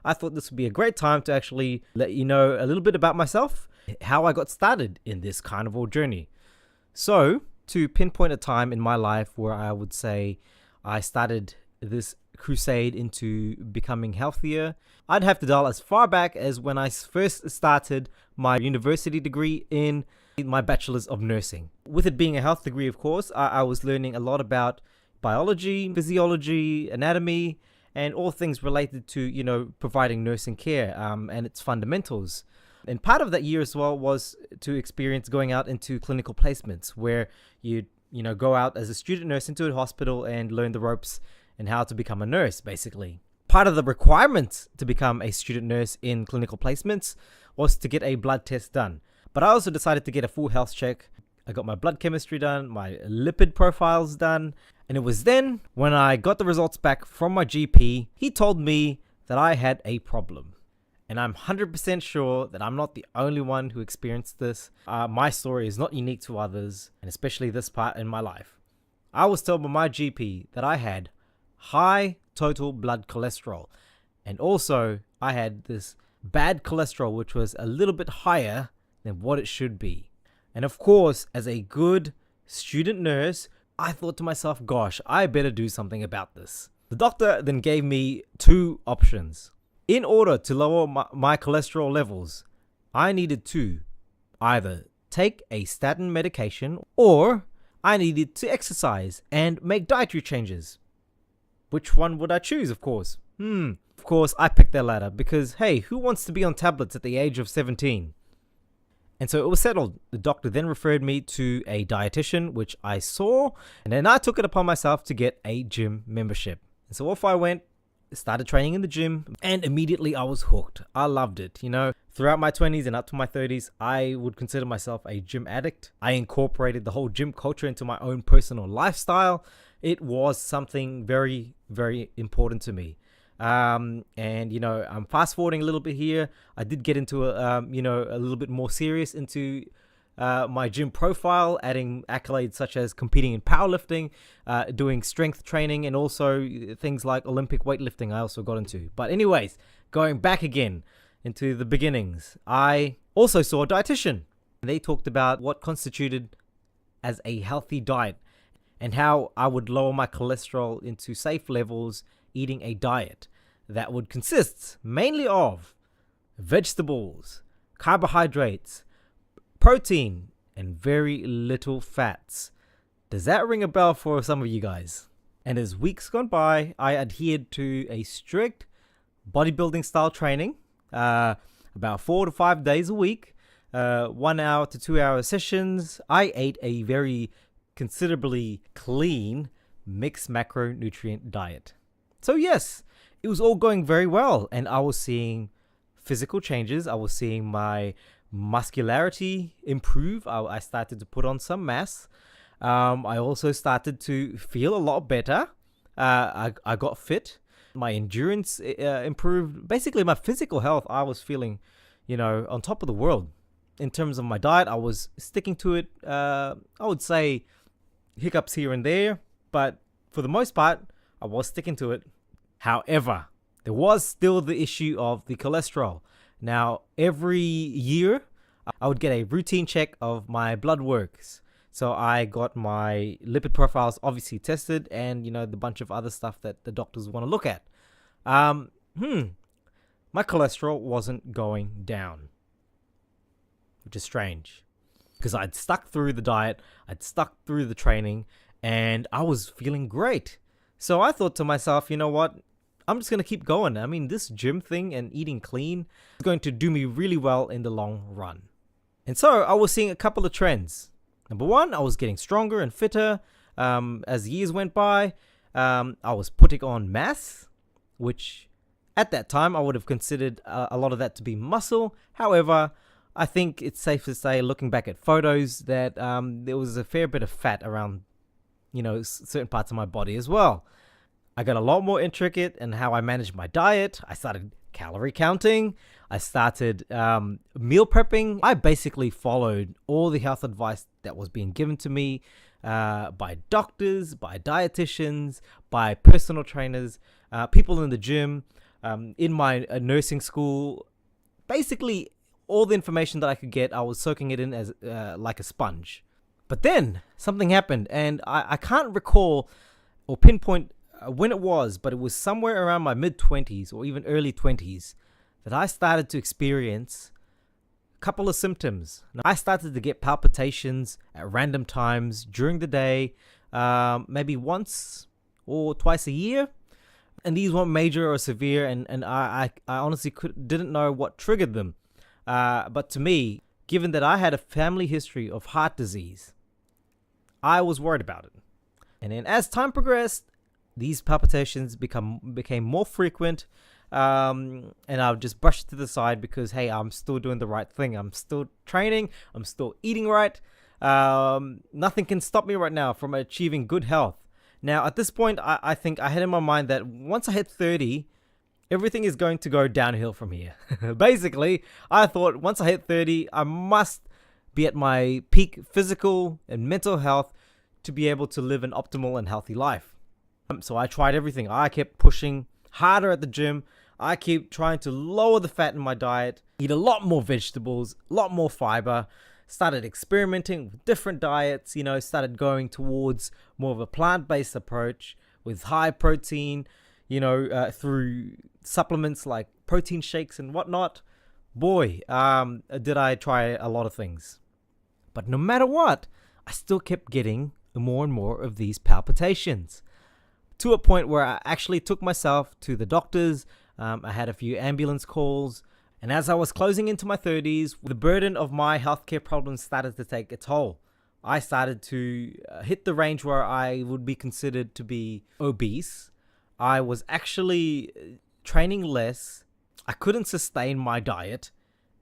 I thought this would be a great time to actually let you know a little bit about myself, how I got started in this carnivore journey. So, to pinpoint a time in my life where I would say I started this crusade into becoming healthier, I'd have to dial as far back as when I first started my university degree in my bachelor's of nursing. With it being a health degree, of course, I was learning a lot about biology, physiology, anatomy, and all things related to, providing nursing care and its fundamentals. And part of that year as well was to experience going out into clinical placements where you go out as a student nurse into a hospital and learn the ropes and how to become a nurse, basically. Part of the requirements to become a student nurse in clinical placements was to get a blood test done. But I also decided to get a full health check. I got my blood chemistry done, my lipid profiles done, and it was then when I got the results back from my GP, he told me that I had a problem. And I'm 100% sure that I'm not the only one who experienced this. My story is not unique to others, and especially this part in my life. I was told by my GP that I had high total blood cholesterol, and also I had this bad cholesterol which was a little bit higher than what it should be. And of course, as a good student nurse, I thought to myself, gosh, I better do something about this. The doctor then gave me two options. In order to lower my cholesterol levels, I needed to either take a statin medication or I needed to exercise and make dietary changes. Which one would I choose, of course? Of course, I picked the latter because, hey, who wants to be on tablets at the age of 17? And so it was settled. The doctor then referred me to a dietitian, which I saw, and then I took it upon myself to get a gym membership. And so off I went, started training in the gym, and immediately I was hooked. I loved it. Throughout my 20s and up to my 30s, I would consider myself a gym addict. I incorporated the whole gym culture into my own personal lifestyle. It was something very, very important to me. I'm fast forwarding a little bit here. I did get into a little bit more serious into my gym profile, adding accolades such as competing in powerlifting, doing strength training, and also things like Olympic weightlifting I also got into. But anyways, going back again into the beginnings, I also saw a dietitian. They talked about what constituted as a healthy diet and how I would lower my cholesterol into safe levels eating a diet that would consist mainly of vegetables, carbohydrates, protein, and very little fats. Does that ring a bell for some of you guys? And as weeks gone by, I adhered to a strict bodybuilding style training, about 4 to 5 days a week, 1 hour to 2 hour sessions. I ate a very considerably clean mixed macronutrient diet. So yes, it was all going very well, and I was seeing physical changes. I was seeing my muscularity improve. I started to put on some mass. I also started to feel a lot better. I got fit. My endurance improved. Basically, my physical health, I was feeling, on top of the world. In terms of my diet, I was sticking to it. I would say hiccups here and there, but for the most part, I was sticking to it. However, there was still the issue of the cholesterol. Now, every year, I would get a routine check of my blood works. So I got my lipid profiles obviously tested and, the bunch of other stuff that the doctors want to look at. My cholesterol wasn't going down, which is strange because I'd stuck through the diet, I'd stuck through the training, and I was feeling great. So I thought to myself, you know what? I'm just going to keep going. I mean, this gym thing and eating clean is going to do me really well in the long run. And so I was seeing a couple of trends. Number one, I was getting stronger and fitter as years went by. I was putting on mass, which at that time I would have considered a lot of that to be muscle. However, I think it's safe to say, looking back at photos, that there was a fair bit of fat around, certain parts of my body as well. I got a lot more intricate in how I managed my diet. I started calorie counting. I started meal prepping. I basically followed all the health advice that was being given to me by doctors, by dietitians, by personal trainers, people in the gym. In my nursing school, basically all the information that I could get, I was soaking it in as like a sponge. But then something happened, and I can't recall or pinpoint when it was, but it was somewhere around my mid-20s or even early 20s that I started to experience a couple of symptoms. Now, I started to get palpitations at random times during the day, maybe once or twice a year. And these weren't major or severe, and I honestly didn't know what triggered them. But to me, given that I had a family history of heart disease, I was worried about it. And then as time progressed, these palpitations became more frequent, and I would just brush it to the side because, hey, I'm still doing the right thing. I'm still training. I'm still eating right. Nothing can stop me right now from achieving good health. Now, at this point, I think I had in my mind that once I hit 30, everything is going to go downhill from here. Basically, I thought once I hit 30, I must be at my peak physical and mental health to be able to live an optimal and healthy life. So I tried everything. I kept pushing harder at the gym. I keep trying to lower the fat in my diet, eat a lot more vegetables, a lot more fiber, started experimenting with different diets, started going towards more of a plant-based approach with high protein, through supplements like protein shakes and whatnot. Boy, did I try a lot of things. But no matter what, I still kept getting more and more of these palpitations, to a point where I actually took myself to the doctors. I had a few ambulance calls. And as I was closing into my 30s, the burden of my healthcare problems started to take a toll. I started to hit the range where I would be considered to be obese. I was actually training less. I couldn't sustain my diet.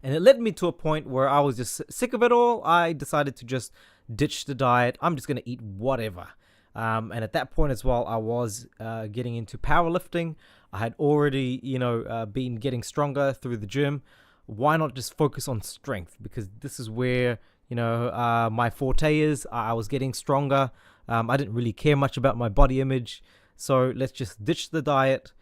And it led me to a point where I was just sick of it all. I decided to just ditch the diet. I'm just going to eat whatever. And at that point as well, I was getting into powerlifting. I had already, been getting stronger through the gym. Why not just focus on strength? Because this is where, my forte is. I was getting stronger. I didn't really care much about my body image. So let's just ditch the diet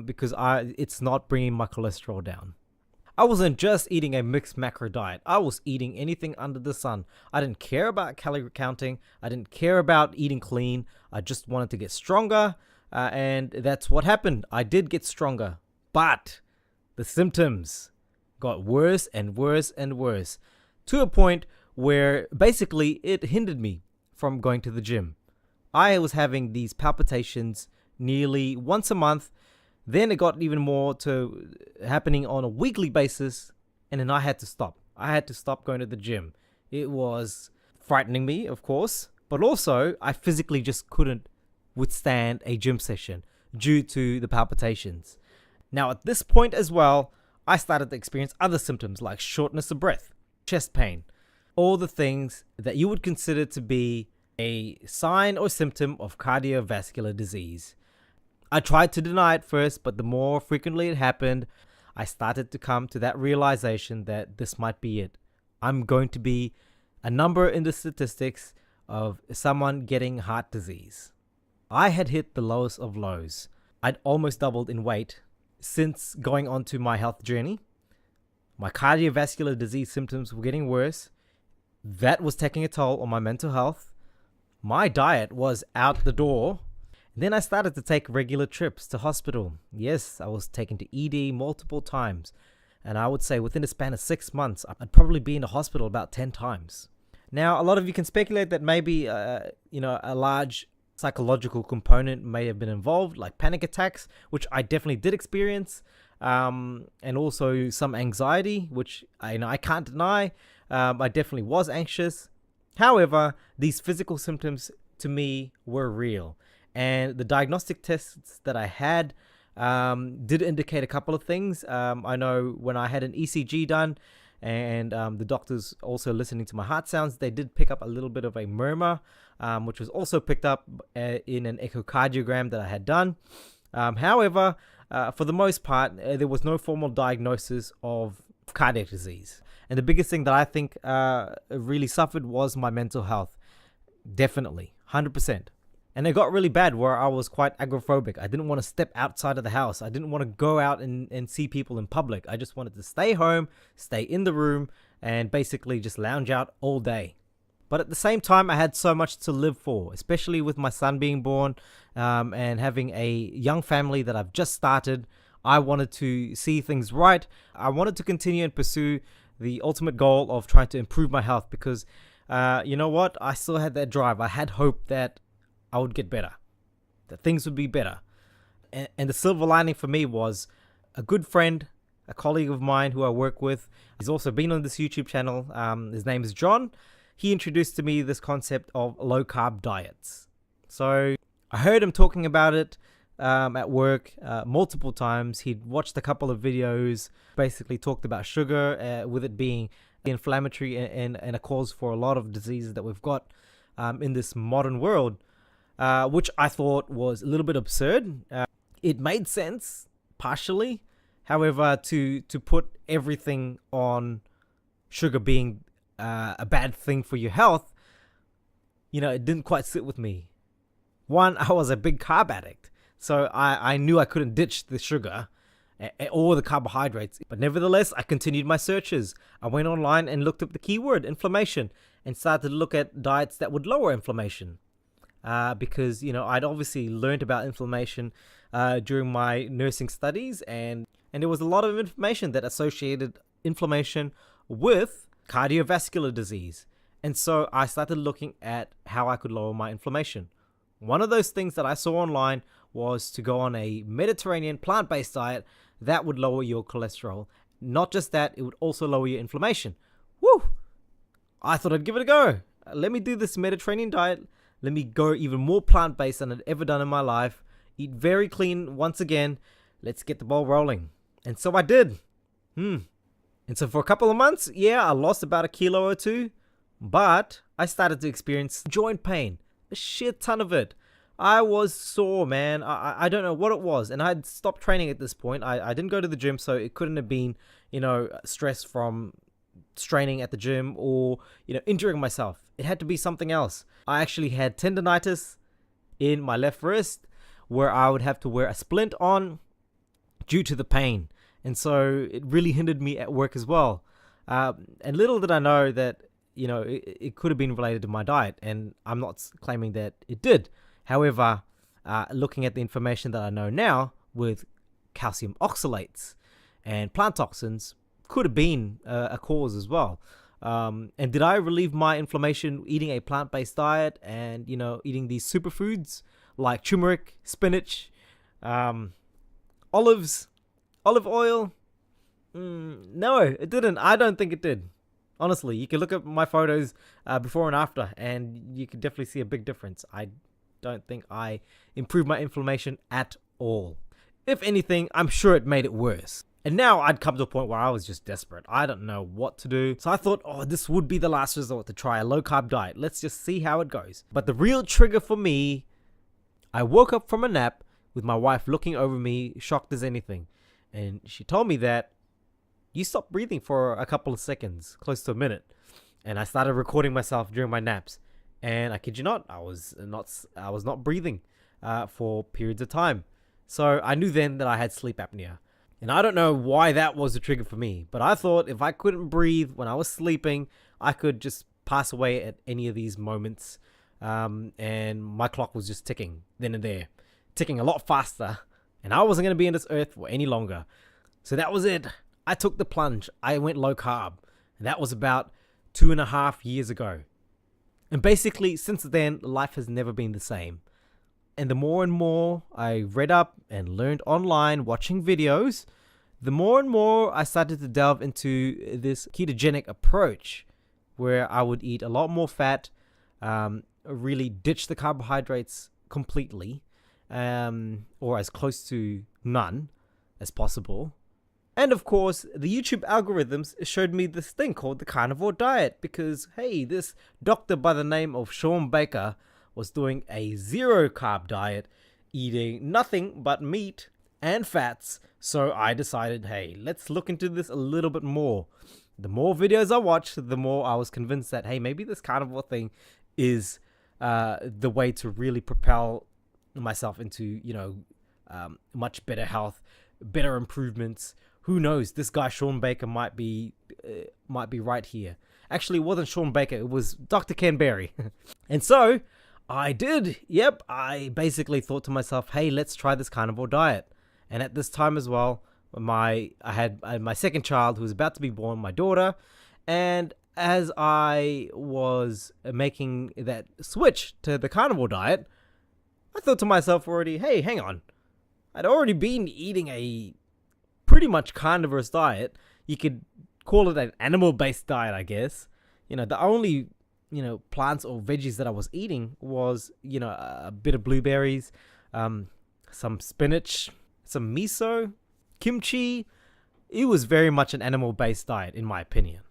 because it's not bringing my cholesterol down. I wasn't just eating a mixed macro diet. I was eating anything under the sun. I didn't care about calorie counting. I didn't care about eating clean. I just wanted to get stronger. And that's what happened. I did get stronger. But the symptoms got worse and worse and worse, to a point where basically it hindered me from going to the gym. I was having these palpitations nearly once a month. Then it got even more to happening on a weekly basis, and then I had to stop. I had to stop going to the gym. It was frightening me, of course, but also I physically just couldn't withstand a gym session due to the palpitations. Now, at this point as well, I started to experience other symptoms like shortness of breath, chest pain, all the things that you would consider to be a sign or symptom of cardiovascular disease. I tried to deny it first, but the more frequently it happened, I started to come to that realization that this might be it. I'm going to be a number in the statistics of someone getting heart disease. I had hit the lowest of lows. I'd almost doubled in weight since going on to my health journey. My cardiovascular disease symptoms were getting worse. That was taking a toll on my mental health. My diet was out the door. Then I started to take regular trips to hospital. Yes, I was taken to ED multiple times. And I would say within a span of 6 months, I'd probably be in the hospital about 10 times. Now, a lot of you can speculate that maybe, a large psychological component may have been involved, like panic attacks, which I definitely did experience. And also some anxiety, which I can't deny. I definitely was anxious. However, these physical symptoms to me were real. And the diagnostic tests that I had did indicate a couple of things. I know when I had an ECG done and the doctors also listening to my heart sounds, they did pick up a little bit of a murmur, which was also picked up in an echocardiogram that I had done. However, for the most part, there was no formal diagnosis of cardiac disease. And the biggest thing that I think really suffered was my mental health. Definitely, 100%. And it got really bad where I was quite agoraphobic. I didn't want to step outside of the house. I didn't want to go out and see people in public. I just wanted to stay home, stay in the room, and basically just lounge out all day. But at the same time, I had so much to live for, especially with my son being born and having a young family that I've just started. I wanted to see things right. I wanted to continue and pursue the ultimate goal of trying to improve my health because, you know what? I still had that drive. I had hope that I would get better, that things would be better. And the silver lining for me was a good friend, a colleague of mine who I work with. He's also been on this YouTube channel. His name is John. He introduced to me this concept of low carb diets. So I heard him talking about it at work multiple times. He'd watched a couple of videos, basically talked about sugar with it being inflammatory and a cause for a lot of diseases that we've got in this modern world. Which I thought was a little bit absurd. It made sense, partially. However, to put everything on sugar being a bad thing for your health, it didn't quite sit with me. One, I was a big carb addict. So I knew I couldn't ditch the sugar or the carbohydrates. But nevertheless, I continued my searches. I went online and looked up the keyword inflammation and started to look at diets that would lower inflammation. Because, I'd obviously learned about inflammation during my nursing studies, and there was a lot of information that associated inflammation with cardiovascular disease. And so I started looking at how I could lower my inflammation. One of those things that I saw online was to go on a Mediterranean plant-based diet that would lower your cholesterol. Not just that, it would also lower your inflammation. Woo! I thought I'd give it a go. Let me do this Mediterranean diet. Let me go even more plant-based than I'd ever done in my life. Eat very clean once again. Let's get the ball rolling. And so I did. And so for a couple of months, I lost about 1 kilo or 2. But I started to experience joint pain. A shit ton of it. I was sore, man. I don't know what it was. And I'd stopped training at this point. I didn't go to the gym, so it couldn't have been, stress from straining at the gym or injuring myself. It had to be something else. I actually had tendonitis in my left wrist where I would have to wear a splint on due to the pain, and so it really hindered me at work as well. And little did I know that it could have been related to my diet, and I'm not claiming that it did. However, looking at the information that I know now with calcium oxalates and plant toxins, could have been a cause as well. And did I relieve my inflammation eating a plant-based diet and, eating these superfoods like turmeric, spinach, olives, olive oil? No, it didn't. I don't think it did. Honestly, you can look at my photos before and after, and you can definitely see a big difference. I don't think I improved my inflammation at all. If anything, I'm sure it made it worse. And now I'd come to a point where I was just desperate. I don't know what to do. So I thought, this would be the last resort to try a low-carb diet. Let's just see how it goes. But the real trigger for me, I woke up from a nap with my wife looking over me, shocked as anything. And she told me that you stopped breathing for a couple of seconds, close to a minute. And I started recording myself during my naps. And I kid you not, I was not breathing for periods of time. So I knew then that I had sleep apnea. And I don't know why that was the trigger for me, but I thought if I couldn't breathe when I was sleeping, I could just pass away at any of these moments. And my clock was just ticking then and there, ticking a lot faster. And I wasn't going to be on this earth for any longer. So that was it. I took the plunge. I went low carb. And that was about 2.5 years ago. And basically, since then, life has never been the same. And the more and more I read up and learned online, watching videos, the more and more I started to delve into this ketogenic approach where I would eat a lot more fat, really ditch the carbohydrates completely, or as close to none as possible. And of course, the YouTube algorithms showed me this thing called the Carnivore diet because, hey, this doctor by the name of Sean Baker was doing a 0-carb diet, eating nothing but meat and fats. So I decided, hey, let's look into this a little bit more. The more videos I watched, the more I was convinced that, hey, maybe this carnivore thing is the way to really propel myself into, much better health, better improvements. Who knows? This guy Sean Baker might be right here. Actually, it wasn't Sean Baker. It was Dr. Ken Berry. And so I did. Yep. I basically thought to myself, hey, let's try this carnivore diet. And at this time as well, I had my second child who was about to be born, my daughter. And as I was making that switch to the carnivore diet, I thought to myself already, hey, hang on. I'd already been eating a pretty much carnivorous diet. You could call it an animal-based diet, I guess. The only, plants or veggies that I was eating was, a bit of blueberries, some spinach, some miso, kimchi. It was very much an animal-based diet, in my opinion.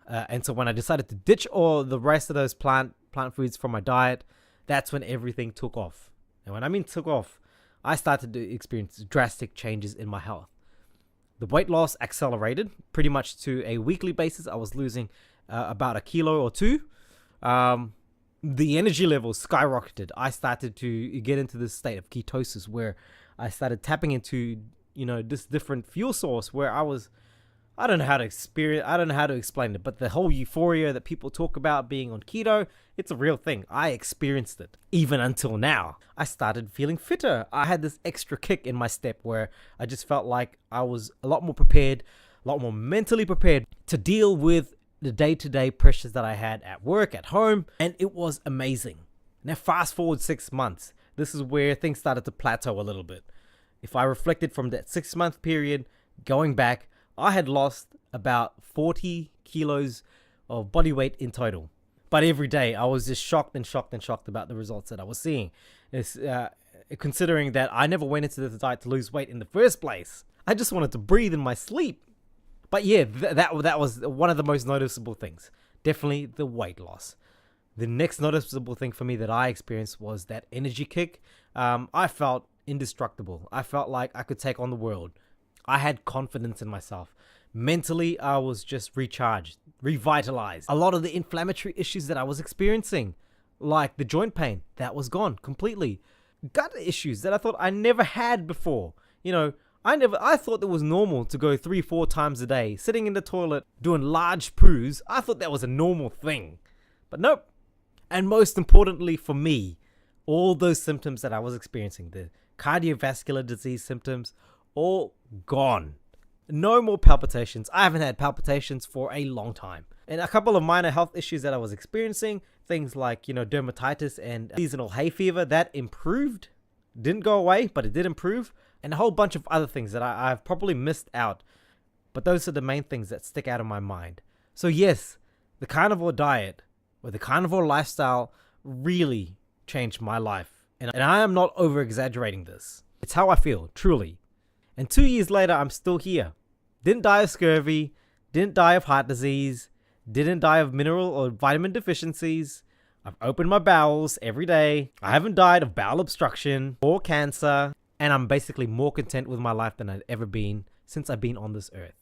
And so when I decided to ditch all the rest of those plant foods from my diet, that's when everything took off. And when I mean took off, I started to experience drastic changes in my health. The weight loss accelerated pretty much to a weekly basis. I was losing about 1 kilo or 2. The energy levels skyrocketed. I started to get into this state of ketosis where I started tapping into, this different fuel source where I don't know how to explain it, but the whole euphoria that people talk about being on keto, it's a real thing. I experienced it. Even until now, I started feeling fitter. I had this extra kick in my step where I just felt like I was a lot more prepared, a lot more mentally prepared to deal with the day-to-day pressures that I had at work, at home, and it was amazing. Now, fast forward 6 months. This is where things started to plateau a little bit. If I reflected from that 6-month period, going back, I had lost about 40 kilos of body weight in total. But every day, I was just shocked about the results that I was seeing. It's, considering that I never went into this diet to lose weight in the first place. I just wanted to breathe in my sleep. But yeah, that was one of the most noticeable things. Definitely the weight loss. The next noticeable thing for me that I experienced was that energy kick. I felt indestructible. I felt like I could take on the world. I had confidence in myself. Mentally, I was just recharged, revitalized. A lot of the inflammatory issues that I was experiencing, like the joint pain, that was gone completely. Gut issues that I thought I never had before. I thought it was normal to go 3-4 times a day, sitting in the toilet, doing large poos. I thought that was a normal thing. But nope. And most importantly for me, all those symptoms that I was experiencing, the cardiovascular disease symptoms, all gone. No more palpitations. I haven't had palpitations for a long time. And a couple of minor health issues that I was experiencing, things like, dermatitis and seasonal hay fever, that improved. Didn't go away, but it did improve. And a whole bunch of other things that I've probably missed out. But those are the main things that stick out of my mind. So yes, the carnivore diet or the carnivore lifestyle really changed my life. And I am not over-exaggerating this. It's how I feel, truly. And 2 years later, I'm still here. Didn't die of scurvy, didn't die of heart disease, didn't die of mineral or vitamin deficiencies. I've opened my bowels every day. I haven't died of bowel obstruction or cancer. And I'm basically more content with my life than I've ever been since I've been on this earth.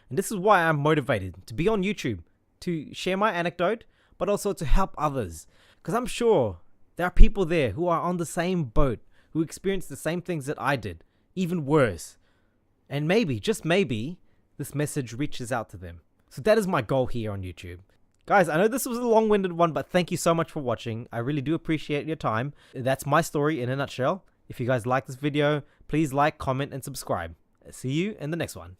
And this is why I'm motivated to be on YouTube, to share my anecdote, but also to help others. Because I'm sure there are people there who are on the same boat, who experienced the same things that I did, even worse. And maybe, just maybe, this message reaches out to them. So that is my goal here on YouTube. Guys, I know this was a long-winded one, but thank you so much for watching. I really do appreciate your time. That's my story in a nutshell. If you guys like this video, please like, comment, and subscribe. See you in the next one.